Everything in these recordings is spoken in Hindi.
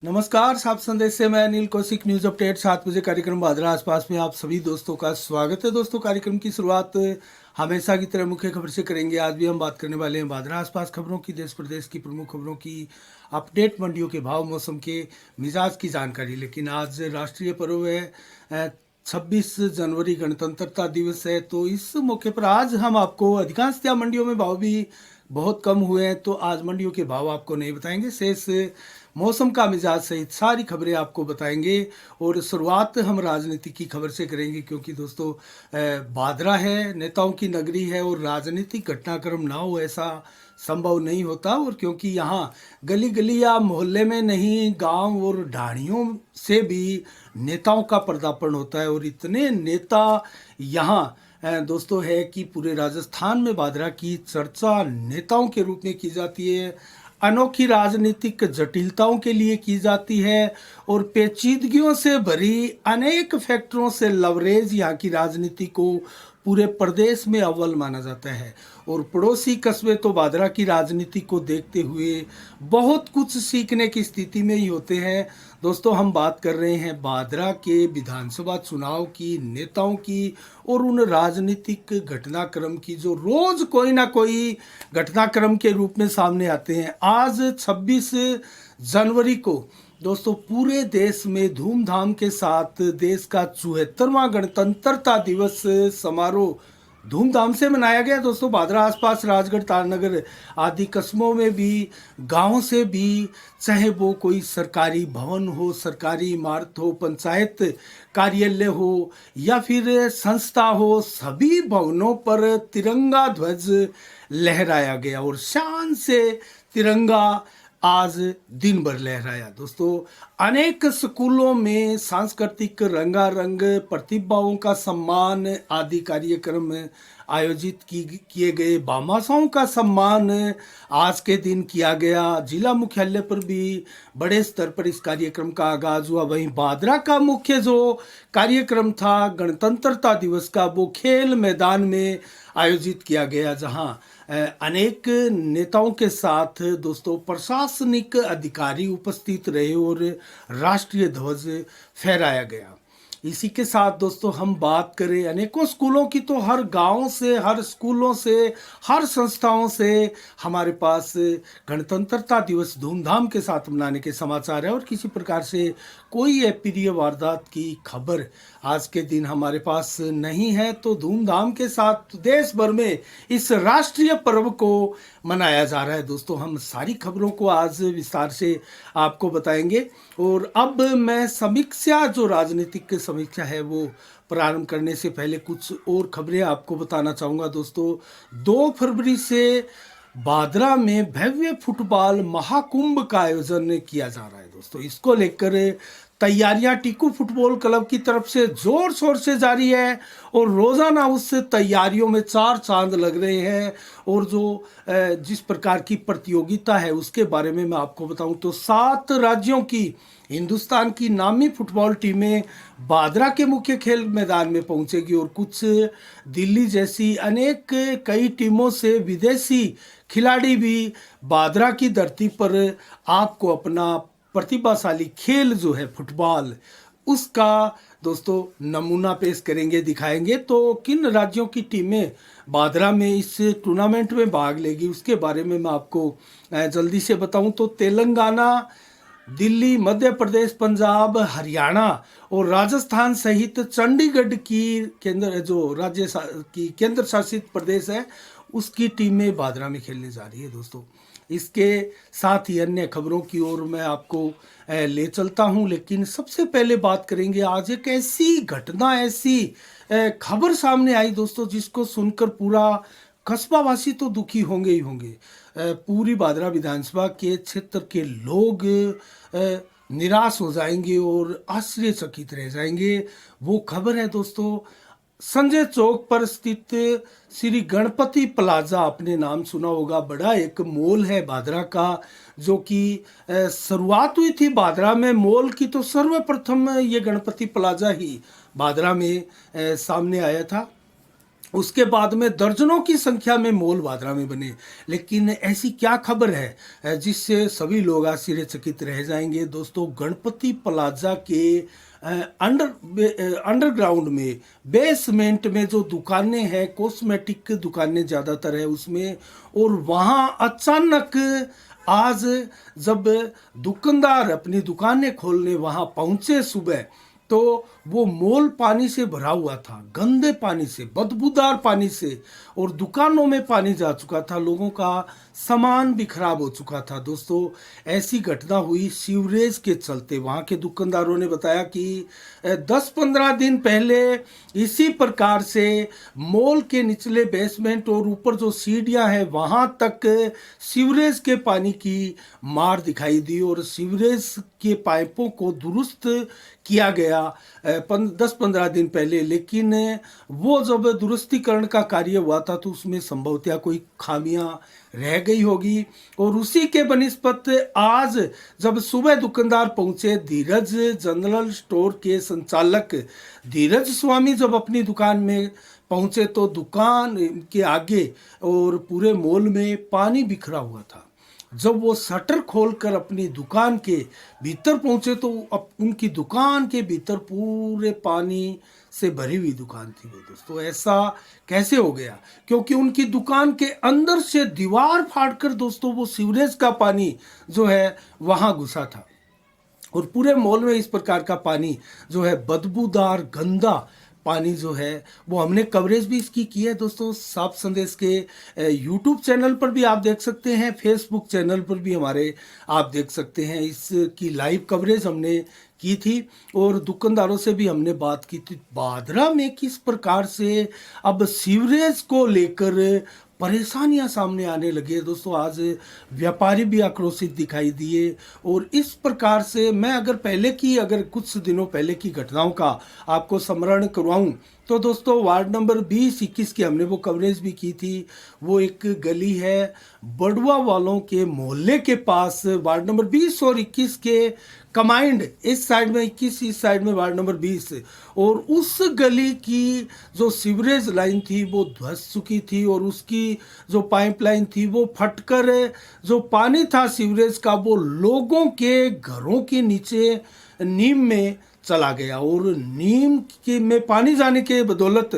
नमस्कार, सात संदेश से मैं अनिल कौशिक। न्यूज अपडेट 7 बजे कार्यक्रम बादरा आसपास में आप सभी दोस्तों का स्वागत है। दोस्तों, कार्यक्रम की शुरुआत हमेशा की तरह मुख्य खबर से करेंगे। आज भी हम बात करने वाले हैं बादरा आसपास खबरों की, देश प्रदेश की प्रमुख खबरों की, अपडेट, मंडियों के भाव, मौसम के मिजाज की जानकारी। लेकिन आज राष्ट्रीय पर्व है, 26 जनवरी गणतंत्रता दिवस है। तो इस मौके पर आज हम आपको अधिकांशतः मंडियों में भाव भी बहुत कम हुए हैं, तो आज मंडियों के भाव आपको नहीं बताएंगे। शेष मौसम का मिजाज सहित सारी खबरें आपको बताएंगे। और शुरुआत हम राजनीति की खबर से करेंगे, क्योंकि दोस्तों बादरा है, नेताओं की नगरी है, और राजनीतिक घटनाक्रम ना हो ऐसा संभव नहीं होता। और क्योंकि यहाँ गली गली या मोहल्ले में नहीं, गांव और ढाणियों से भी नेताओं का पर्दापण होता है। और इतने नेता यहाँ दोस्तों है कि पूरे राजस्थान में बादरा की चर्चा नेताओं के रूप में की जाती है, अनोखी राजनीतिक जटिलताओं के लिए की जाती है, और पेचीदगियों से भरी अनेक फैक्टरों से लवरेज यहाँ की राजनीति को पूरे प्रदेश में अव्वल माना जाता है। और पड़ोसी कस्बे तो बादरा की राजनीति को देखते हुए बहुत कुछ सीखने की स्थिति में ही होते हैं। दोस्तों, हम बात कर रहे हैं बादरा के विधानसभा चुनाव की, नेताओं की, और उन राजनीतिक घटनाक्रम की जो रोज कोई ना कोई घटनाक्रम के रूप में सामने आते हैं। आज 26 जनवरी को दोस्तों पूरे देश में धूमधाम के साथ देश का 74वां गणतंत्रता दिवस समारोह धूमधाम से मनाया गया। दोस्तों, बादरा आसपास, राजगढ़, तारनगर आदि कस्बों में भी, गांवों से भी, चाहे वो कोई सरकारी भवन हो, सरकारी इमारत हो, पंचायत कार्यालय हो या फिर संस्था हो, सभी भवनों पर तिरंगा ध्वज लहराया गया। और शान से तिरंगा आज दिन भर लहराया। दोस्तों, अनेक स्कूलों में सांस्कृतिक रंगारंग, प्रतिभाओं का सम्मान आदि कार्यक्रम आयोजित किए गए। बामासाओं का सम्मान आज के दिन किया गया। जिला मुख्यालय पर भी बड़े स्तर पर इस कार्यक्रम का आगाज हुआ। वहीं बादरा का मुख्य जो कार्यक्रम था गणतंत्रता दिवस का, वो खेल मैदान में आयोजित किया गया, जहां अनेक नेताओं के साथ दोस्तों प्रशासनिक अधिकारी उपस्थित रहे और राष्ट्रीय ध्वज फहराया गया। इसी के साथ दोस्तों हम बात करें अनेकों स्कूलों की, तो हर गांव से, हर स्कूलों से, हर संस्थाओं से हमारे पास गणतंत्रता दिवस धूमधाम के साथ मनाने के समाचार है। और किसी प्रकार से कोई अप्रिय वारदात की खबर आज के दिन हमारे पास नहीं है। तो धूमधाम के साथ देश भर में इस राष्ट्रीय पर्व को मनाया जा रहा है। दोस्तों, हम सारी खबरों को आज विस्तार से आपको बताएंगे। और अब मैं समीक्षा, जो राजनीतिक समीक्षा है, वो प्रारंभ करने से पहले कुछ और खबरें आपको बताना चाहूँगा। दोस्तों, 2 फरवरी से बादरा में भव्य फुटबॉल महाकुंभ का आयोजन किया जा रहा है। दोस्तों, इसको लेकर तैयारियां टीकू फुटबॉल क्लब की तरफ से जोर शोर से जारी है, और रोजाना उस तैयारियों में 4 चांद लग रहे हैं। और जो जिस प्रकार की प्रतियोगिता है उसके बारे में मैं आपको बताऊं तो 7 राज्यों की हिंदुस्तान की नामी फुटबॉल टीमें बादरा के मुख्य खेल मैदान में पहुंचेगी, और कुछ दिल्ली जैसी अनेक कई टीमों से विदेशी खिलाड़ी भी बादरा की धरती पर आपको अपना प्रतिभाशाली खेल जो है फुटबॉल, उसका दोस्तों नमूना पेश करेंगे, दिखाएंगे। तो किन राज्यों की टीमें बादरा में इस टूर्नामेंट में भाग लेगी उसके बारे में मैं आपको जल्दी से बताऊं तो तेलंगाना, दिल्ली, मध्य प्रदेश, पंजाब, हरियाणा और राजस्थान सहित चंडीगढ़ की केंद्र शासित प्रदेश है, उसकी टीमें बादरा में खेलने जा रही है। दोस्तों, इसके साथ ही अन्य खबरों की ओर मैं आपको ले चलता हूं। लेकिन सबसे पहले बात करेंगे, आज एक ऐसी घटना, ऐसी खबर सामने आई दोस्तों, जिसको सुनकर पूरा कस्बावासी तो दुखी होंगे ही होंगे। पूरी बादरा विधानसभा के क्षेत्र के लोग निराश हो जाएंगे और आश्चर्यचकित रह जाएंगे। वो खबर है दोस्तों, संजय चौक पर स्थित श्री गणपति प्लाजा, आपने नाम सुना होगा, बड़ा एक मॉल है बादरा का, जो कि शुरुआत हुई थी बादरा में मॉल की। तो सर्वप्रथम ये गणपति प्लाजा ही बादरा में सामने आया था। उसके बाद में दर्जनों की संख्या में मॉल भादरा में बने। लेकिन ऐसी क्या खबर है जिससे सभी लोग आश्चर्यचकित रह जाएंगे दोस्तों। गणपति प्लाजा के अंडरग्राउंड में बेसमेंट में जो दुकानें हैं, कॉस्मेटिक दुकानें ज़्यादातर है उसमें, और वहाँ अचानक आज जब दुकानदार अपनी दुकानें खोलने वहाँ पहुँचे सुबह, तो वो मॉल पानी से भरा हुआ था, गंदे पानी से, बदबूदार पानी से, और दुकानों में पानी जा चुका था, लोगों का सामान भी खराब हो चुका था दोस्तों। ऐसी घटना हुई सीवरेज के चलते। वहाँ के दुकानदारों ने बताया कि 10-15 दिन पहले इसी प्रकार से मॉल के निचले बेसमेंट और ऊपर जो सीढ़ियाँ हैं वहाँ तक सीवरेज के पानी की मार दिखाई दी, और सीवरेज के पाइपों को दुरुस्त किया गया 10-15 दिन पहले। लेकिन वो जब दुरुस्तीकरण का कार्य हुआ था तो उसमें संभवतः कोई खामियां रह गई होगी, और उसी के बनिस्पत आज जब सुबह दुकानदार पहुंचे, धीरज जनरल स्टोर के संचालक धीरज स्वामी जब अपनी दुकान में पहुंचे तो दुकान के आगे और पूरे मॉल में पानी बिखरा हुआ था। जब वो शटर खोलकर अपनी दुकान के भीतर पहुंचे तो अब उनकी दुकान के भीतर पूरे पानी से भरी हुई दुकान थी वो दोस्तों। ऐसा कैसे हो गया? क्योंकि उनकी दुकान के अंदर से दीवार फाड़कर दोस्तों वो सीवरेज का पानी जो है वहां घुसा था, और पूरे मॉल में इस प्रकार का पानी जो है बदबूदार गंदा पानी जो है वो हमने कवरेज भी इसकी की है दोस्तों। साफ संदेश के यूट्यूब चैनल पर भी आप देख सकते हैं, फेसबुक चैनल पर भी हमारे आप देख सकते हैं। इसकी लाइव कवरेज हमने की थी, और दुकानदारों से भी हमने बात की थी। भादरा में किस प्रकार से अब सीवरेज को लेकर परेशानियां सामने आने लगी है दोस्तों। आज व्यापारी भी आक्रोशित दिखाई दिए, और इस प्रकार से मैं अगर कुछ दिनों पहले की घटनाओं का आपको स्मरण करवाऊं तो दोस्तों वार्ड नंबर 20-21 की हमने वो कवरेज भी की थी। वो एक गली है बड़ुआ वालों के मोहल्ले के पास, वार्ड नंबर 20 और 21 के कमाइंड, इस साइड में 21, इस साइड में वार्ड नंबर 20, और उस गली की जो सीवरेज लाइन थी वो धंस चुकी थी, और उसकी जो पाइपलाइन थी वो फटकर जो पानी था सीवरेज का वो लोगों के घरों के नीचे नीम में चला गया, और नीम के में पानी जाने के बदौलत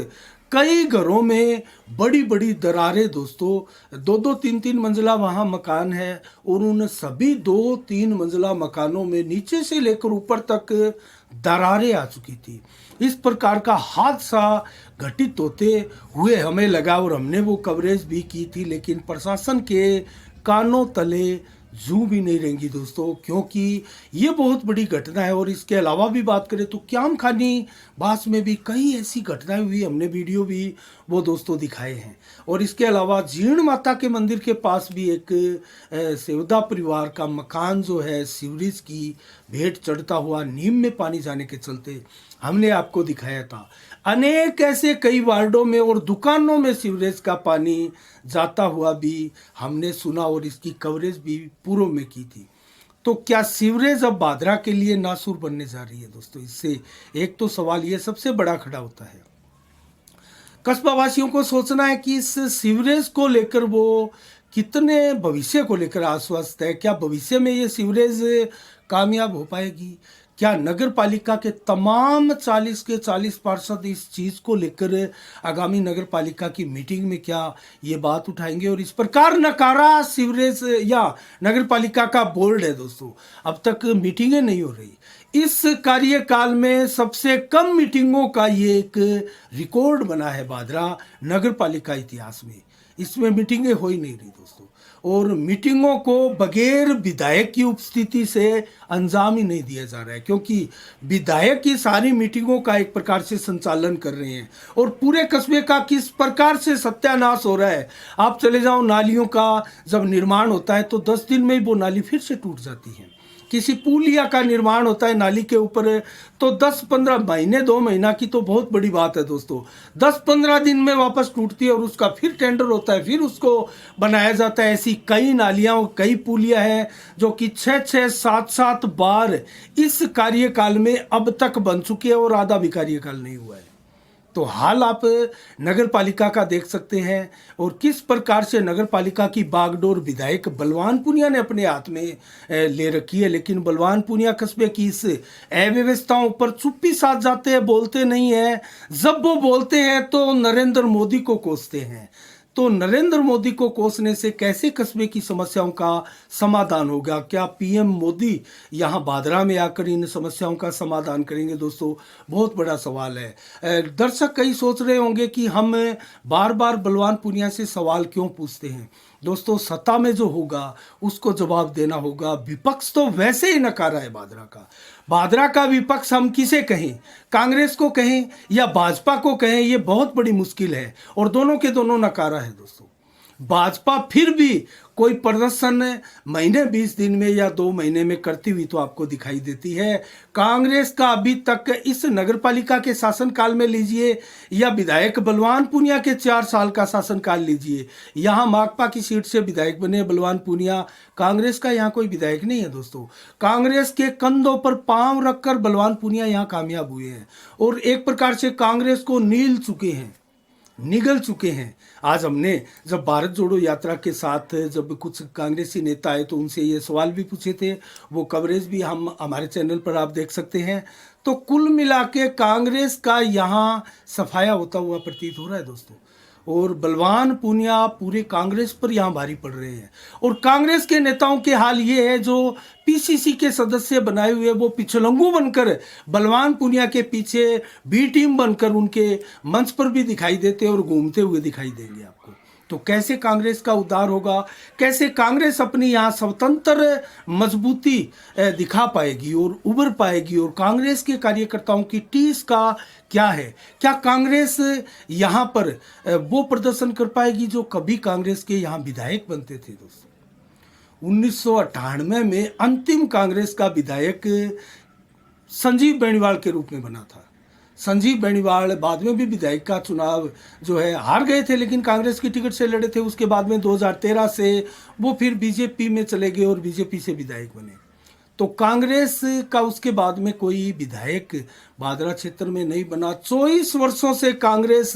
कई घरों में बड़ी बड़ी दरारें दोस्तों, 2-2, 3-3 मंजिला वहाँ मकान है, और उन सभी 2-3 मंजिला मकानों में नीचे से लेकर ऊपर तक दरारें आ चुकी थी। इस प्रकार का हादसा घटित होते हुए हमें लगा, और हमने वो कवरेज भी की थी, लेकिन प्रशासन के कानों तले जू भी नहीं रहेंगी दोस्तों, क्योंकि ये बहुत बड़ी घटना है। और इसके अलावा भी बात करें तो क्याम खानी बास में भी कई ऐसी घटनाएं हुई, हमने वीडियो भी वो दोस्तों दिखाए हैं। और इसके अलावा जीर्ण माता के मंदिर के पास भी एक सेवदा परिवार का मकान जो है सीवरेज की भेंट चढ़ता हुआ नीम में पानी जाने के चलते हमने आपको दिखाया था। अनेक ऐसे कई वार्डों में और दुकानों में सीवरेज का पानी जाता हुआ भी हमने सुना, और इसकी कवरेज भी पूर्व में की थी। तो क्या सीवरेज अब भादरा के लिए नासूर बनने जा रही है दोस्तों? इससे एक तो सवाल ये सबसे बड़ा खड़ा होता है। कस्बा वासियों को सोचना है कि इस सीवरेज को लेकर वो कितने भविष्य को लेकर आश्वस्त है। क्या भविष्य में ये सीवरेज कामयाब हो पाएगी? क्या नगर पालिका के तमाम 40 के 40 पार्षद इस चीज़ को लेकर आगामी नगर पालिका की मीटिंग में क्या ये बात उठाएंगे? और इस प्रकार नकारा सीवरेज या नगर पालिका का बोर्ड है दोस्तों, अब तक मीटिंगें नहीं हो रही। इस कार्यकाल में सबसे कम मीटिंगों का ये एक रिकॉर्ड बना है भादरा नगर पालिका इतिहास में। इसमें मीटिंगें हो ही नहीं रही दोस्तों, और मीटिंगों को बगैर विधायक की उपस्थिति से अंजाम ही नहीं दिया जा रहा है, क्योंकि विधायक की सारी मीटिंगों का एक प्रकार से संचालन कर रहे हैं, और पूरे कस्बे का किस प्रकार से सत्यानाश हो रहा है। आप चले जाओ, नालियों का जब निर्माण होता है तो 10 दिन में ही वो नाली फिर से टूट जाती है। किसी पुलिया का निर्माण होता है नाली के ऊपर तो 10-15 महीने, 2 महीना की तो बहुत बड़ी बात है दोस्तों, 10-15 दिन में वापस टूटती है, और उसका फिर टेंडर होता है, फिर उसको बनाया जाता है। ऐसी कई नालियाँ और कई पुलिया हैं जो कि 6-6, 7-7 बार इस कार्यकाल में अब तक बन चुकी है, और आधा भी कार्यकाल नहीं हुआ है। तो हाल आप नगर पालिका का देख सकते हैं और किस प्रकार से नगर पालिका की बागडोर विधायक बलवान पूनिया ने अपने हाथ में ले रखी है। लेकिन बलवान पूनिया कस्बे की इस अव्यवस्थाओं पर चुप्पी साध जाते हैं, बोलते नहीं है। जब वो बोलते हैं तो नरेंद्र मोदी को कोसते हैं। तो नरेंद्र मोदी को कोसने से कैसे कस्बे की समस्याओं का समाधान होगा? क्या पीएम मोदी यहाँ बादरा में आकर इन समस्याओं का समाधान करेंगे? दोस्तों, बहुत बड़ा सवाल है। दर्शक कई सोच रहे होंगे कि हम बार बार बलवान पूनिया से सवाल क्यों पूछते हैं। दोस्तों, सत्ता में जो होगा उसको जवाब देना होगा। विपक्ष तो वैसे ही नकारा है बादरा का विपक्ष हम किसे कहें? कांग्रेस को कहें या भाजपा को कहें, ये बहुत बड़ी मुश्किल है और दोनों के दोनों नकारा है। दोस्तों, भाजपा फिर भी कोई प्रदर्शन महीने 20 दिन में या 2 महीने में करती हुई तो आपको दिखाई देती है। कांग्रेस का अभी तक इस नगरपालिका के शासनकाल में लीजिए या विधायक बलवान पूनिया के 4 साल का शासनकाल लीजिए, यहाँ माकपा की सीट से विधायक बने बलवान पूनिया। कांग्रेस का यहाँ कोई विधायक नहीं है। दोस्तों, कांग्रेस के कंधों पर पांव रखकर बलवान पूनिया यहाँ कामयाब हुए हैं और एक प्रकार से कांग्रेस को निगल चुके हैं। आज हमने जब भारत जोड़ो यात्रा के साथ जब कुछ कांग्रेसी नेता आए तो उनसे ये सवाल भी पूछे थे, वो कवरेज भी हम हमारे चैनल पर आप देख सकते हैं। तो कुल मिला के कांग्रेस का यहाँ सफाया होता हुआ प्रतीत हो रहा है। दोस्तों, और बलवान पूनिया पूरे कांग्रेस पर यहाँ भारी पड़ रहे हैं और कांग्रेस के नेताओं के हाल ये है जो पीसीसी के सदस्य बनाए हुए वो पिछलंगू बनकर बलवान पूनिया के पीछे बी टीम बनकर उनके मंच पर भी दिखाई देते और घूमते हुए दिखाई देंगे आपको। तो कैसे कांग्रेस का उद्धार होगा? कैसे कांग्रेस अपनी यहाँ स्वतंत्र मजबूती दिखा पाएगी और उभर पाएगी? और कांग्रेस के कार्यकर्ताओं की टीस का क्या है? क्या कांग्रेस यहाँ पर वो प्रदर्शन कर पाएगी जो कभी कांग्रेस के यहाँ विधायक बनते थे? दोस्तों, 1998 में अंतिम कांग्रेस का विधायक संजीव बेनीवाल के रूप में बना था। संजीव बेनीवाल बाद में भी विधायक का चुनाव जो है हार गए थे, लेकिन कांग्रेस की टिकट से लड़े थे। उसके बाद में 2013 से वो फिर बीजेपी में चले गए और बीजेपी से विधायक बने। तो कांग्रेस का उसके बाद में कोई विधायक बादरा क्षेत्र में नहीं बना। 24 वर्षों से कांग्रेस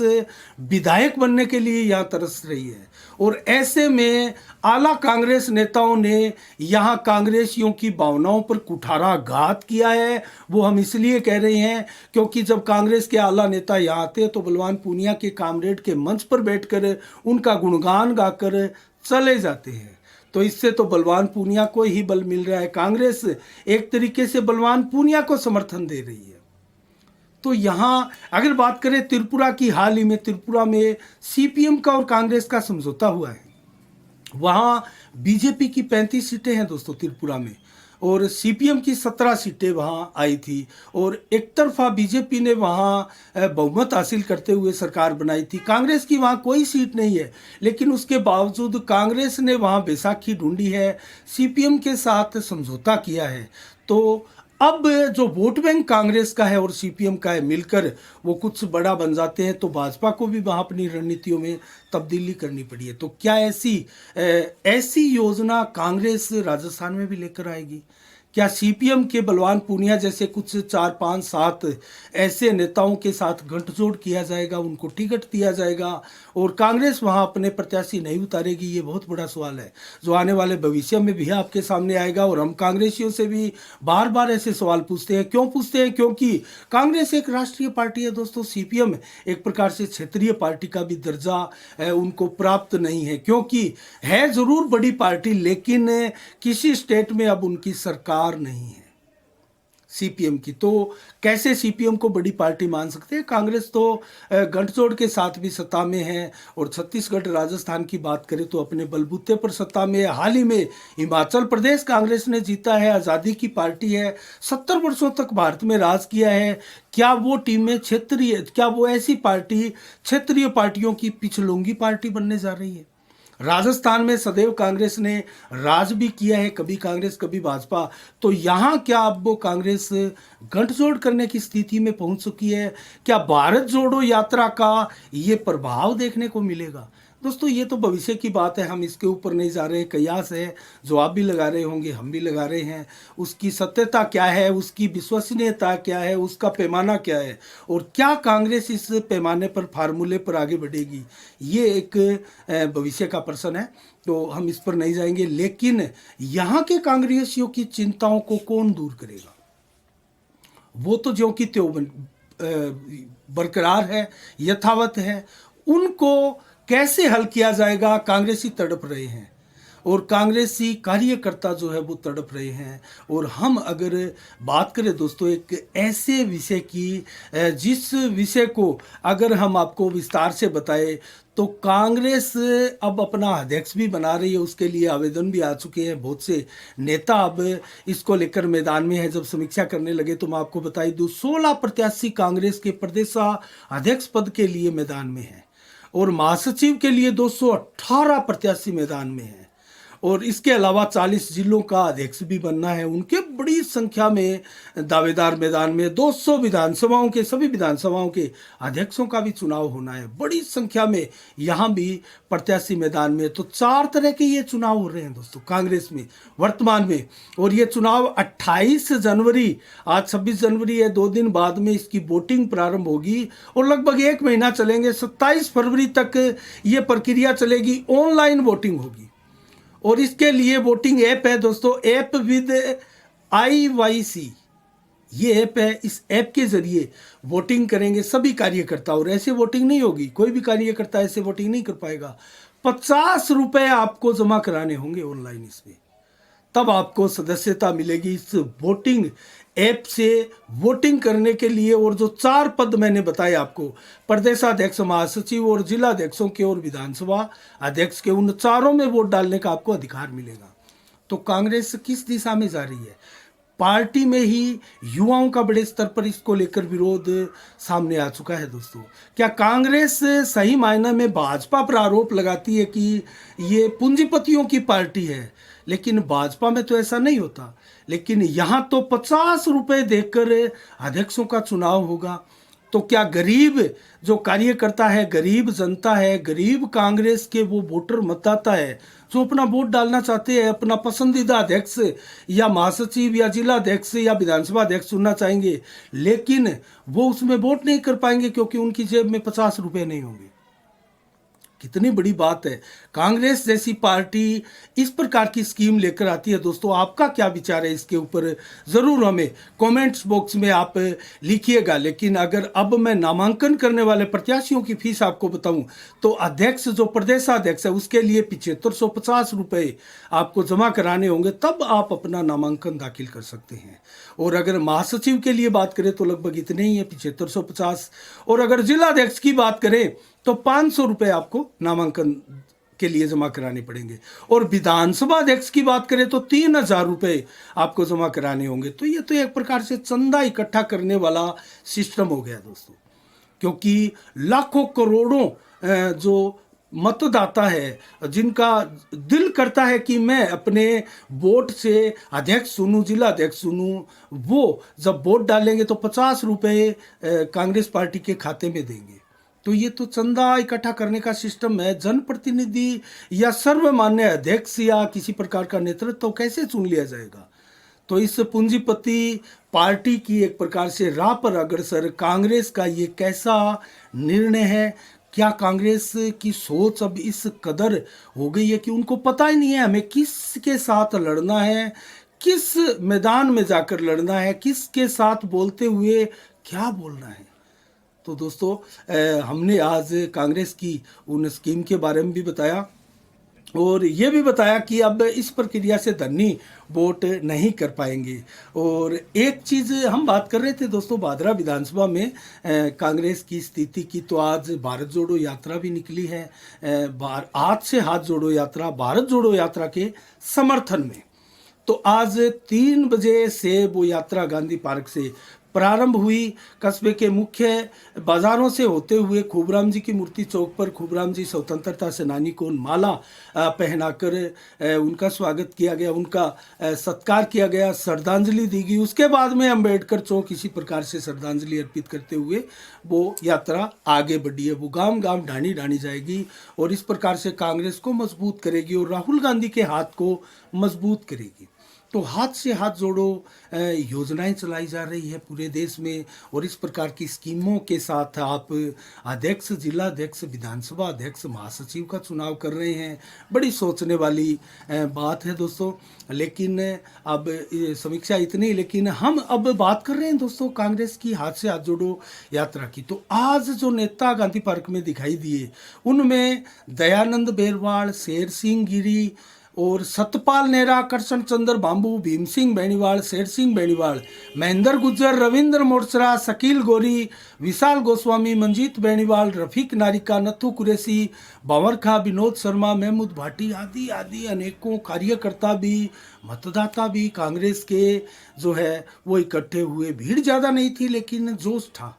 विधायक बनने के लिए यहाँ तरस रही है और ऐसे में आला कांग्रेस नेताओं ने यहाँ कांग्रेसियों की भावनाओं पर कुठाराघात किया है। वो हम इसलिए कह रहे हैं क्योंकि जब कांग्रेस के आला नेता यहाँ आते तो बलवान पूनिया के कामरेड के मंच पर बैठकर उनका गुणगान गाकर चले जाते हैं। तो इससे तो बलवान पूनिया को ही बल मिल रहा है। कांग्रेस एक तरीके से बलवान पूनिया को समर्थन दे रही है। तो यहाँ अगर बात करें त्रिपुरा की, हाल ही में त्रिपुरा में सीपीएम का और कांग्रेस का समझौता हुआ है। वहाँ बीजेपी की 35 सीटें हैं दोस्तों त्रिपुरा में और सीपीएम की 17 सीटें वहाँ आई थी और एक तरफा बीजेपी ने वहाँ बहुमत हासिल करते हुए सरकार बनाई थी। कांग्रेस की वहाँ कोई सीट नहीं है, लेकिन उसके बावजूद कांग्रेस ने वहाँ बैसाखी ढूंढी है, सीपीएम के साथ समझौता किया है। तो अब जो वोट बैंक कांग्रेस का है और सीपीएम का है मिलकर वो कुछ बड़ा बन जाते हैं, तो भाजपा को भी वहाँ अपनी रणनीतियों में तब्दीली करनी पड़ी है। तो क्या ऐसी योजना कांग्रेस राजस्थान में भी लेकर आएगी? क्या सीपीएम के बलवान पूनिया जैसे कुछ 4, 5, 7 ऐसे नेताओं के साथ गठजोड़ किया जाएगा, उनको टिकट दिया जाएगा और कांग्रेस वहां अपने प्रत्याशी नहीं उतारेगी? ये बहुत बड़ा सवाल है जो आने वाले भविष्य में भी आपके सामने आएगा। और हम कांग्रेसियों से भी बार बार ऐसे सवाल पूछते हैं। क्यों पूछते हैं? क्योंकि कांग्रेस एक राष्ट्रीय पार्टी है दोस्तों। सीपीएम एक प्रकार से क्षेत्रीय पार्टी का भी दर्जा उनको प्राप्त नहीं है, क्योंकि है जरूर बड़ी पार्टी लेकिन किसी स्टेट में अब उनकी सरकार नहीं है सीपीएम की। तो कैसे सीपीएम को बड़ी पार्टी मान सकते हैं? कांग्रेस तो गठजोड़ के साथ भी सत्ता में है और छत्तीसगढ़, राजस्थान की बात करें तो अपने बलबूते पर सत्ता में है। हाल ही में हिमाचल प्रदेश कांग्रेस ने जीता है, आज़ादी की पार्टी है, 70 वर्षों तक भारत में राज किया है। क्या वो टीमें क्या वो ऐसी पार्टी क्षेत्रीय पार्टियों की पिछलुंगी पार्टी बनने जा रही है? राजस्थान में सदैव कांग्रेस ने राज भी किया है, कभी कांग्रेस कभी भाजपा। तो यहाँ क्या अब वो कांग्रेस गठजोड़ करने की स्थिति में पहुंच चुकी है? क्या भारत जोड़ो यात्रा का ये प्रभाव देखने को मिलेगा? दोस्तों ये तो भविष्य की बात है, हम इसके ऊपर नहीं जा रहे। कयास है जो आप भी लगा रहे होंगे, हम भी लगा रहे हैं। उसकी सत्यता क्या है, उसकी विश्वसनीयता क्या है, उसका पैमाना क्या है, और क्या कांग्रेस इस पैमाने पर फार्मूले पर आगे बढ़ेगी, ये एक भविष्य का प्रश्न है। तो हम इस पर नहीं जाएंगे। लेकिन यहाँ के कांग्रेसियों की चिंताओं को कौन दूर करेगा? वो तो ज्यों की त्यों बरकरार है, यथावत है। उनको कैसे हल किया जाएगा? कांग्रेसी तड़प रहे हैं और कांग्रेसी कार्यकर्ता जो है वो तड़प रहे हैं। और हम अगर बात करें दोस्तों एक ऐसे विषय की, जिस विषय को अगर हम आपको विस्तार से बताएं तो कांग्रेस अब अपना अध्यक्ष भी बना रही है, उसके लिए आवेदन भी आ चुके हैं। बहुत से नेता अब इसको लेकर मैदान में है। जब समीक्षा करने लगे तो मैं आपको बताई दूँ 16 प्रत्याशी कांग्रेस के प्रदेशाध्यक्ष पद के लिए मैदान में हैं और महासचिव के लिए 218 प्रत्याशी मैदान में हैं। और इसके अलावा 40 जिलों का अध्यक्ष भी बनना है। उनके बड़ी संख्या में दावेदार मैदान में 200 विधानसभाओं के, सभी विधानसभाओं के अध्यक्षों का भी चुनाव होना है। बड़ी संख्या में यहाँ भी प्रत्याशी मैदान में। तो 4 तरह के ये चुनाव हो रहे हैं दोस्तों कांग्रेस में वर्तमान में। और ये चुनाव 28 जनवरी, आज 26 जनवरी है, 2 दिन बाद में इसकी वोटिंग प्रारंभ होगी और लगभग 1 महीना चलेंगे। 27 फरवरी तक ये प्रक्रिया चलेगी, ऑनलाइन वोटिंग होगी। और इसके लिए वोटिंग ऐप है दोस्तों, ऐप विद IYC, ये ऐप है। इस ऐप के जरिए वोटिंग करेंगे सभी कार्यकर्ता। और ऐसे वोटिंग नहीं होगी, कोई भी कार्यकर्ता ऐसे वोटिंग नहीं कर पाएगा। 50 रुपए आपको जमा कराने होंगे ऑनलाइन इसमें, तब आपको सदस्यता मिलेगी इस वोटिंग ऐप से वोटिंग करने के लिए। और जो 4 पद मैंने बताए आपको, प्रदेशाध्यक्ष, महासचिव और जिलाध्यक्षों के और विधानसभा अध्यक्ष के, उन चारों में वोट डालने का आपको अधिकार मिलेगा। तो कांग्रेस किस दिशा में जा रही है? पार्टी में ही युवाओं का बड़े स्तर पर इसको लेकर विरोध सामने आ चुका है दोस्तों। क्या कांग्रेस सही मायने में भाजपा पर आरोप लगाती है कि ये पूंजीपतियों की पार्टी है? लेकिन भाजपा में तो ऐसा नहीं होता। लेकिन यहाँ तो 50 रुपए देकर अध्यक्षों का चुनाव होगा। तो क्या गरीब जो कार्यकर्ता है, गरीब जनता है, गरीब कांग्रेस के वो वोटर मतदाता है जो अपना वोट डालना चाहते हैं, अपना पसंदीदा अध्यक्ष या महासचिव या जिला अध्यक्ष या विधानसभा अध्यक्ष चुनना चाहेंगे, लेकिन वो उसमें वोट नहीं कर पाएंगे क्योंकि उनकी जेब में 50 रुपए नहीं होंगे। कितनी बड़ी बात है। कांग्रेस जैसी पार्टी इस प्रकार की स्कीम लेकर आती है। दोस्तों आपका क्या विचार है इसके ऊपर, ज़रूर हमें कमेंट्स बॉक्स में आप लिखिएगा। लेकिन अगर अब मैं नामांकन करने वाले प्रत्याशियों की फीस आपको बताऊं तो अध्यक्ष जो प्रदेशाध्यक्ष है उसके लिए 7550 रुपये आपको जमा कराने होंगे, तब आप अपना नामांकन दाखिल कर सकते हैं। और अगर महासचिव के लिए बात करें तो लगभग इतने ही है, 7550। और अगर जिलाध्यक्ष की बात करें तो 500 रुपये आपको नामांकन के लिए जमा कराने पड़ेंगे। और विधानसभा अध्यक्ष की बात करें तो 3000 रुपये आपको जमा कराने होंगे। तो ये तो एक प्रकार से चंदा इकट्ठा करने वाला सिस्टम हो गया दोस्तों, क्योंकि लाखों करोड़ों जो मतदाता है जिनका दिल करता है कि मैं अपने वोट से अध्यक्ष चुनूं, जिला अध्यक्ष चुनूं, वो जब वोट डालेंगे तो 50 रुपये कांग्रेस पार्टी के खाते में देंगे। तो ये तो चंदा इकट्ठा करने का सिस्टम है। जनप्रतिनिधि या सर्वमान्य अध्यक्ष या किसी प्रकार का नेतृत्व तो कैसे चुन लिया जाएगा? तो इस पूंजीपति पार्टी की एक प्रकार से राह पर अग्रसर कांग्रेस का ये कैसा निर्णय है? क्या कांग्रेस की सोच अब इस कदर हो गई है कि उनको पता ही नहीं है हमें किसके साथ लड़ना है, किस मैदान में जाकर लड़ना है, किसके साथ बोलते हुए क्या बोलना है? तो दोस्तों हमने आज कांग्रेस की उन स्कीम के बारे में भी बताया और ये भी बताया कि अब इस प्रक्रिया से धन्नी वोट नहीं कर पाएंगे। और एक चीज़ हम बात कर रहे थे दोस्तों भादरा विधानसभा में कांग्रेस की स्थिति की, तो आज भारत जोड़ो यात्रा भी निकली है। आज से हाथ जोड़ो यात्रा, भारत जोड़ो यात्रा के समर्थन में। तो आज 3 बजे से वो यात्रा गांधी पार्क से प्रारंभ हुई कस्बे के मुख्य बाजारों से होते हुए खूबराम जी की मूर्ति चौक पर खूबराम जी स्वतंत्रता सेनानी को माला पहनाकर उनका स्वागत किया गया, उनका सत्कार किया गया, श्रद्धांजलि दी गई। उसके बाद में अम्बेडकर चौक इसी प्रकार से श्रद्धांजलि अर्पित करते हुए वो यात्रा आगे बढ़ी है। वो गांव गांव ढाणी ढाणी जाएगी और इस प्रकार से कांग्रेस को मजबूत करेगी और राहुल गांधी के हाथ को मजबूत करेगी। तो हाथ से हाथ जोड़ो योजनाएं चलाई जा रही है पूरे देश में और इस प्रकार की स्कीमों के साथ आप अध्यक्ष, जिला अध्यक्ष, विधानसभा अध्यक्ष, महासचिव का चुनाव कर रहे हैं। बड़ी सोचने वाली बात है दोस्तों। लेकिन अब समीक्षा इतनी, लेकिन हम अब बात कर रहे हैं दोस्तों कांग्रेस की हाथ से हाथ जोड़ो यात्रा की। तो आज जो नेता गांधी पार्क में दिखाई दिए उनमें दयानंद बेरवाल, शेर सिंह गिरी और सतपाल नेहरा, करशन चंद्र बांबू, भीम सिंह बेनीवाल, शेर सिंह बेनीवाल, महेंद्र गुज्जर, रविंद्र मोरसरा, शकील गोरी, विशाल गोस्वामी, मंजीत बेनीवाल, रफीक नारिका, नथु कुरैशी, भंवर खां, विनोद शर्मा, महमूद भाटी आदि आदि अनेकों कार्यकर्ता भी, मतदाता भी कांग्रेस के जो है वो इकट्ठे हुए। भीड़ ज़्यादा नहीं थी लेकिन जोश था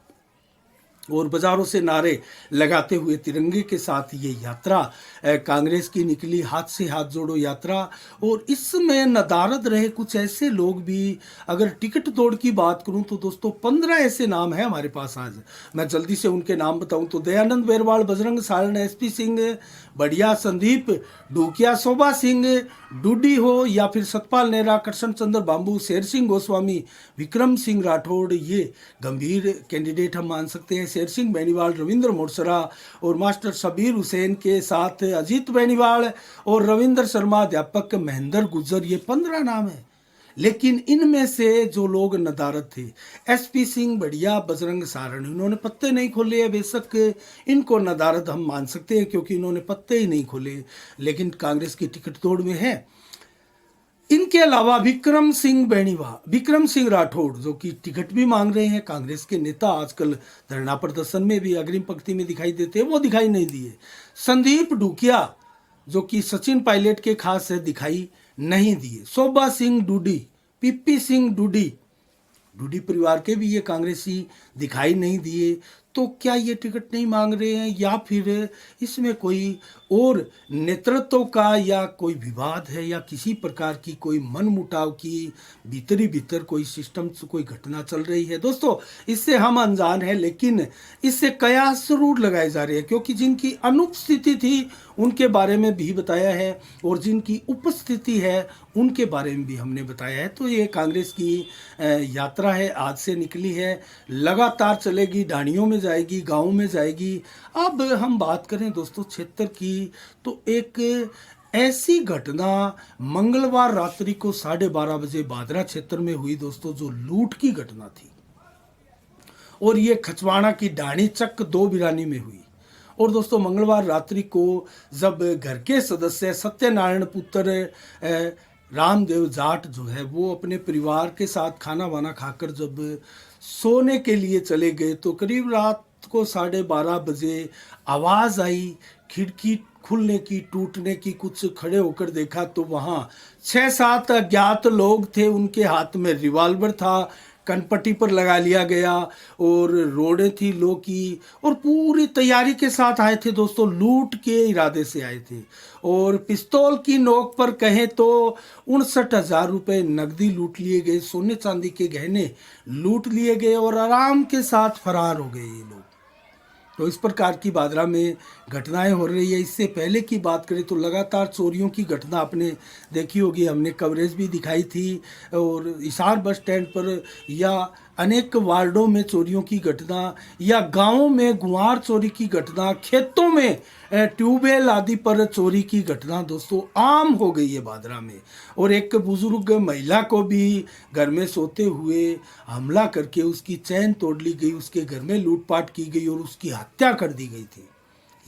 और बाजारों से नारे लगाते हुए तिरंगे के साथ ये यात्रा कांग्रेस की निकली, हाथ से हाथ जोड़ो यात्रा। और इसमें नदारद रहे कुछ ऐसे लोग भी। अगर टिकट तोड़ की बात करूं तो दोस्तों 15 ऐसे नाम हैं हमारे पास। आज मैं जल्दी से उनके नाम बताऊं तो दयानंद बेरवाल, बजरंग सारण, एसपी सिंह बढ़िया, संदीप डूकिया, शोभा सिंह डूडी हो या फिर सतपाल नेहरा, करशन चंद्र बांबू, शेर सिंह गोस्वामी, विक्रम सिंह राठौड़, ये गंभीर कैंडिडेट हम मान सकते हैं। शेर सिंह बेनीवाल, रविंद्र मोरसरा और मास्टर शबीर हुसैन के साथ अजीत बेनीवाल और रविंद्र शर्मा, अध्यापक महेंद्र गुज्जर, ये 15 नाम है। लेकिन इनमें से जो लोग नदारद थे, एसपी सिंह बढ़िया, बजरंग सारण, इन्होंने पत्ते नहीं खोले हैं। बेशक इनको नदारद हम मान सकते हैं क्योंकि इन्होंने पत्ते ही नहीं खोले, लेकिन कांग्रेस की टिकट तोड़ में है। इनके अलावा विक्रम सिंह बेनीवाल, विक्रम सिंह राठौड़ जो कि टिकट भी मांग रहे हैं, कांग्रेस के नेता आजकल धरना प्रदर्शन में भी अग्रिम पंक्ति में दिखाई देते हैं, वो दिखाई नहीं दिए। संदीप डूकिया जो कि सचिन पायलट के खास है, दिखाई नहीं दिए। शोभा सिंह डूडी, पीपी सिंह डूडी परिवार के भी ये कांग्रेसी दिखाई नहीं दिए। तो क्या ये टिकट नहीं मांग रहे हैं या फिर इसमें कोई और नेतृत्व का या कोई विवाद है या किसी प्रकार की कोई मनमुटाव की भीतर कोई सिस्टम से कोई घटना चल रही है दोस्तों, इससे हम अनजान हैं। लेकिन इससे कयास जरूर लगाए जा रहे हैं क्योंकि जिनकी अनुपस्थिति थी उनके बारे में भी बताया है और जिनकी उपस्थिति है उनके बारे में भी हमने बताया है। तो ये कांग्रेस की यात्रा है, आज से निकली है, लगातार चलेगी, ढाणियों में जाएगी, गाँव में जाएगी। अब हम बात करें दोस्तों क्षेत्र की, तो एक ऐसी घटना मंगलवार रात्रि को 12:30 बजे बादरा क्षेत्र में हुई दोस्तों, जो लूट की घटना थी और ये खचवाड़ा की ढाणी चक 2 बिरानी में हुई। और दोस्तों मंगलवार रात्रि को जब घर के सदस्य सत्यनारायण पुत्र रामदेव जाट जो है वो अपने परिवार के साथ खाना वाना खाकर जब सोने के लिए चले गए तो करीब रात को 12:30 बजे आवाज़ आई खिड़की खुलने की, टूटने की। कुछ खड़े होकर देखा तो वहाँ 6-7 अज्ञात लोग थे, उनके हाथ में रिवॉल्वर था, कनपट्टी पर लगा लिया गया और रोडें थी लो की और पूरी तैयारी के साथ आए थे दोस्तों, लूट के इरादे से आए थे। और पिस्तौल की नोक पर कहें तो 59,000 रुपये नकदी लूट लिए गए, सोने चांदी के गहने लूट लिए गए और आराम के साथ फरार हो गए ये लोग। तो इस प्रकार की बादरा में घटनाएं हो रही है। इससे पहले की बात करें तो लगातार चोरियों की घटना आपने देखी होगी, हमने कवरेज भी दिखाई थी। और हिसार बस स्टैंड पर या अनेक वार्डों में चोरियों की घटना या गांवों में गुआर चोरी की घटना, खेतों में ट्यूबवेल आदि पर चोरी की घटना दोस्तों आम हो गई है बादरा में। और एक बुजुर्ग महिला को भी घर में सोते हुए हमला करके उसकी चैन तोड़ ली गई, उसके घर में लूटपाट की गई और उसकी हत्या कर दी गई थी।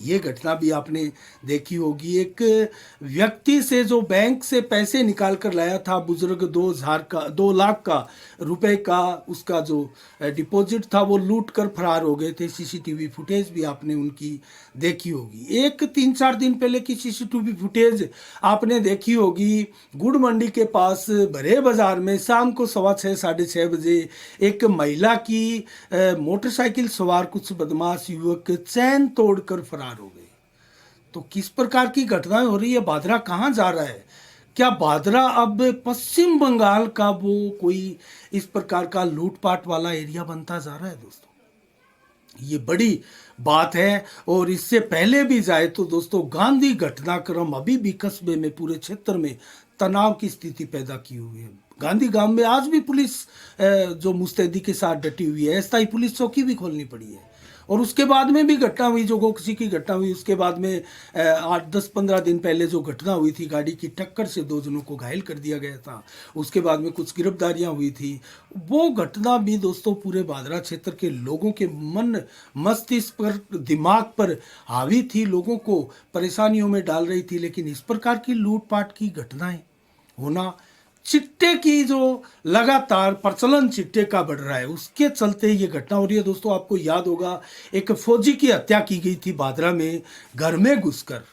ये घटना भी आपने देखी होगी। एक व्यक्ति से जो बैंक से पैसे निकाल कर लाया था बुजुर्ग, 2 लाख का रुपए का उसका जो डिपॉजिट था, वो लूट कर फरार हो गए थे। सीसीटीवी फुटेज भी आपने उनकी देखी होगी। एक 3-4 दिन पहले की सीसीटीवी फुटेज आपने देखी होगी। गुड़ मंडी के पास भरे बाजार में शाम को 6:15 साढ़े 6 बजे एक महिला की मोटरसाइकिल सवार कुछ बदमाश युवक चैन तोड़कर फरार हो गए। तो किस प्रकार की घटनाएं हो रही है? भादरा कहाँ जा रहा है? क्या भादरा अब पश्चिम बंगाल का वो कोई इस प्रकार का लूटपाट वाला एरिया बनता जा रहा है? दोस्तों, ये बड़ी बात है। और इससे पहले भी जाए तो दोस्तों, गांधी घटनाक्रम अभी भी कस्बे में, पूरे क्षेत्र में तनाव की स्थिति पैदा की हुई है। गांधी गांव में आज भी पुलिस जो मुस्तैदी के साथ डटी हुई है। अस्थायी पुलिस चौकी भी खोलनी पड़ी है। और उसके बाद में भी घटना हुई, जो गोकसी की घटना हुई, उसके बाद में 8-10-15 दिन पहले जो घटना हुई थी, गाड़ी की टक्कर से 2 जनों को घायल कर दिया गया था। उसके बाद में कुछ गिरफ्तारियां हुई थी। वो घटना भी दोस्तों पूरे भादरा क्षेत्र के लोगों के मन मस्तिष्क पर, दिमाग पर हावी थी, लोगों को परेशानियों में डाल रही थी। लेकिन इस प्रकार की लूटपाट की घटनाएं होना, चिट्टे की जो लगातार प्रचलन चिट्टे का बढ़ रहा है, उसके चलते ये घटना हो रही है। दोस्तों, आपको याद होगा एक फौजी की हत्या की गई थी भादरा में, घर में घुसकर।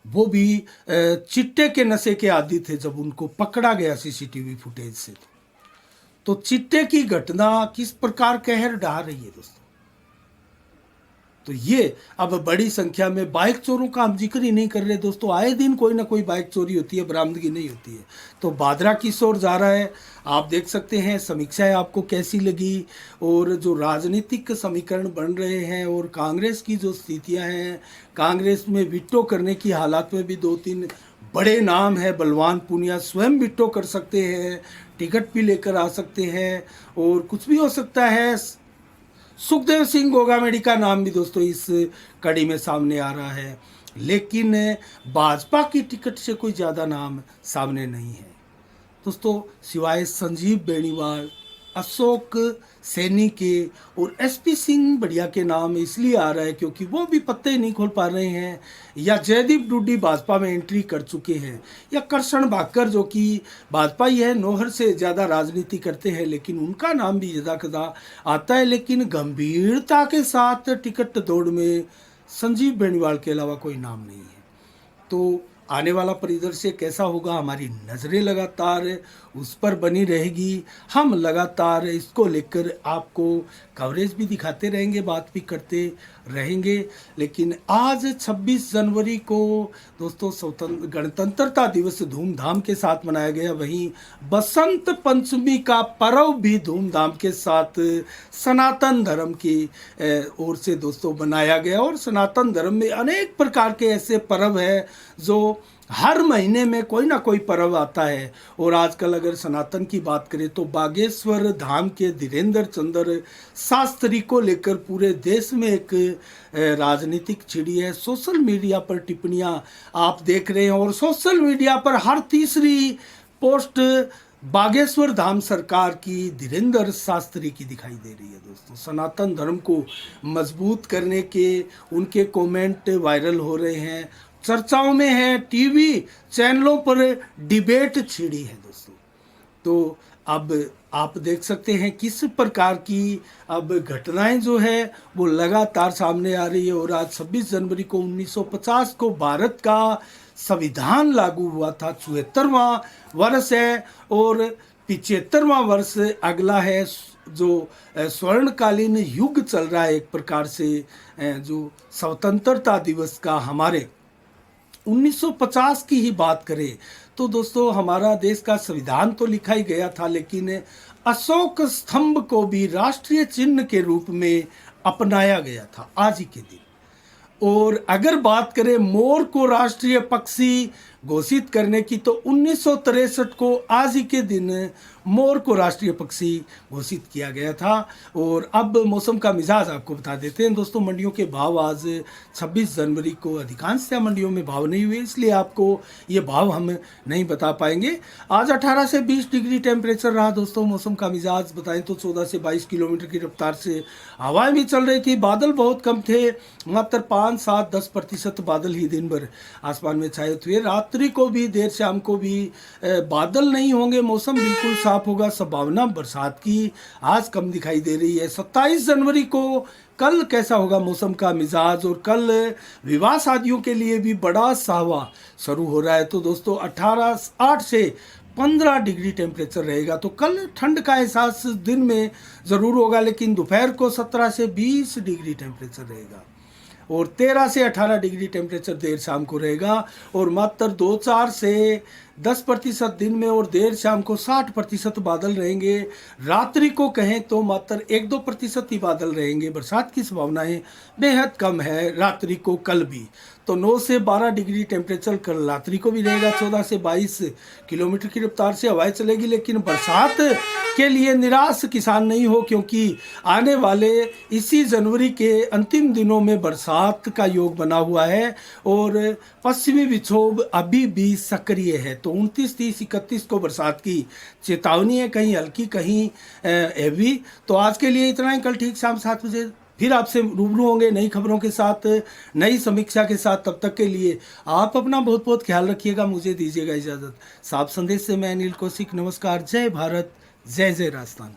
वो भी चिट्टे के नशे के आदी थे जब उनको पकड़ा गया सीसीटीवी फुटेज से। तो चिट्टे की घटना किस प्रकार कहर ढा रही है दोस्तों। तो ये अब बड़ी संख्या में बाइक चोरों का हम जिक्र ही नहीं कर रहे दोस्तों। आए दिन कोई ना कोई बाइक चोरी होती है, बरामदगी नहीं होती है। तो भादरा किस ओर जा रहा है आप देख सकते हैं। समीक्षाएं आपको कैसी लगी? और जो राजनीतिक समीकरण बन रहे हैं और कांग्रेस की जो स्थितियां हैं, कांग्रेस में विट्टो करने की हालात में भी 2-3 बड़े नाम है। बलवान पूनिया स्वयं विट्टो कर सकते हैं, टिकट भी लेकर आ सकते हैं, और कुछ भी हो सकता है। सुखदेव सिंह गोगामेडी का नाम भी दोस्तों इस कड़ी में सामने आ रहा है। लेकिन भाजपा की टिकट से कोई ज़्यादा नाम सामने नहीं है दोस्तों, सिवाय संजीव बेनीवाल, अशोक सैनी के और एसपी सिंह बढ़िया के नाम इसलिए आ रहा है क्योंकि वो भी पत्ते ही नहीं खोल पा रहे हैं, या जयदीप डुड्डी भाजपा में एंट्री कर चुके हैं, या करशन भाकर जो कि भाजपा ही है, नौहर से ज़्यादा राजनीति करते हैं, लेकिन उनका नाम भी ज़्यादा कदा आता है। लेकिन गंभीरता के साथ टिकट दौड़ में संजीव बेनीवाल के अलावा कोई नाम नहीं है। तो आने वाला परिदृश्य कैसा होगा, हमारी नज़रें लगातार उस पर बनी रहेगी। हम लगातार इसको लेकर आपको कवरेज भी दिखाते रहेंगे, बात भी करते रहेंगे। लेकिन आज 26 जनवरी को दोस्तों गणतंत्रता दिवस धूमधाम के साथ मनाया गया। वहीं बसंत पंचमी का पर्व भी धूमधाम के साथ सनातन धर्म की ओर से दोस्तों मनाया गया। और सनातन धर्म में अनेक प्रकार के ऐसे पर्व है जो हर महीने में कोई ना कोई पर्व आता है। और आजकल अगर सनातन की बात करें तो बागेश्वर धाम के धीरेन्द्र चंद्र शास्त्री को लेकर पूरे देश में एक राजनीतिक छिड़ी है। सोशल मीडिया पर टिप्पणियां आप देख रहे हैं, और सोशल मीडिया पर हर तीसरी पोस्ट बागेश्वर धाम सरकार की धीरेन्द्र शास्त्री की दिखाई दे रही है दोस्तों। सनातन धर्म को मजबूत करने के उनके कमेंट वायरल हो रहे हैं, चर्चाओं में है, टीवी चैनलों पर डिबेट छिड़ी है दोस्तों। तो अब आप देख सकते हैं किस प्रकार की अब घटनाएं जो है वो लगातार सामने आ रही है। और आज 26 जनवरी को 1950 को भारत का संविधान लागू हुआ था। 74वां वर्ष है, और 75वां वर्ष अगला है, जो स्वर्णकालीन युग चल रहा है एक प्रकार से। जो स्वतंत्रता दिवस का हमारे 1950 की ही बात करें तो दोस्तों, हमारा देश का संविधान तो लिखा ही गया था, लेकिन अशोक स्तंभ को भी राष्ट्रीय चिन्ह के रूप में अपनाया गया था आज ही के दिन। और अगर बात करें मोर को राष्ट्रीय पक्षी घोषित करने की, तो 1963 को आज ही के दिन मोर को राष्ट्रीय पक्षी घोषित किया गया था। और अब मौसम का मिजाज आपको बता देते हैं दोस्तों। मंडियों के भाव आज 26 जनवरी को अधिकांशतः मंडियों में भाव नहीं हुए, इसलिए आपको ये भाव हम नहीं बता पाएंगे। आज 18 से 20 डिग्री टेम्परेचर रहा दोस्तों। मौसम का मिजाज बताएं तो 14 से 22 किलोमीटर की रफ्तार से हवाएं भी चल रही थी। बादल बहुत कम थे, मात्र 5, 7, 10% बादल ही दिन भर आसमान में छाए हुए। रात्रि को भी, देर शाम को भी बादल नहीं होंगे, मौसम बिल्कुल साफ होगा। संभावना बरसात की आज कम दिखाई दे रही है। 27 जनवरी को कल कैसा होगा मौसम का मिजाज, और कल विवाह शादियों के लिए भी बड़ा साहवा शुरू हो रहा है। तो दोस्तों 8 से 15 डिग्री टेम्परेचर रहेगा। तो कल ठंड का एहसास दिन में ज़रूर होगा, लेकिन दोपहर को 17 से 20 डिग्री टेम्परेचर रहेगा। और 13 से 18 डिग्री टेम्परेचर देर शाम को रहेगा। और मात्र 2-4 से 10% दिन में, और देर शाम को 60% बादल रहेंगे। रात्रि को कहें तो मात्र 1-2% ही बादल रहेंगे। बरसात की संभावनाएं बेहद कम है रात्रि को कल भी। तो 9 से 12 डिग्री टेम्परेचर कल रात्रि को भी रहेगा। 14 से 22 किलोमीटर की रफ्तार से हवाएं चलेगी। लेकिन बरसात के लिए निराश किसान नहीं हो, क्योंकि आने वाले इसी जनवरी के अंतिम दिनों में बरसात का योग बना हुआ है और पश्चिमी विक्षोभ अभी भी सक्रिय है। तो 29, 30, 31 को बरसात की चेतावनी है, कहीं हल्की कहीं हैवी। तो आज के लिए इतना ही। कल ठीक शाम 7 बजे फिर आपसे रूबरू होंगे नई खबरों के साथ, नई समीक्षा के साथ। तब तक के लिए आप अपना बहुत बहुत ख्याल रखिएगा। मुझे दीजिएगा इजाज़त। साफ संदेश से मैं अनिल कौशिक। नमस्कार। जय भारत, जय जय राजस्थान।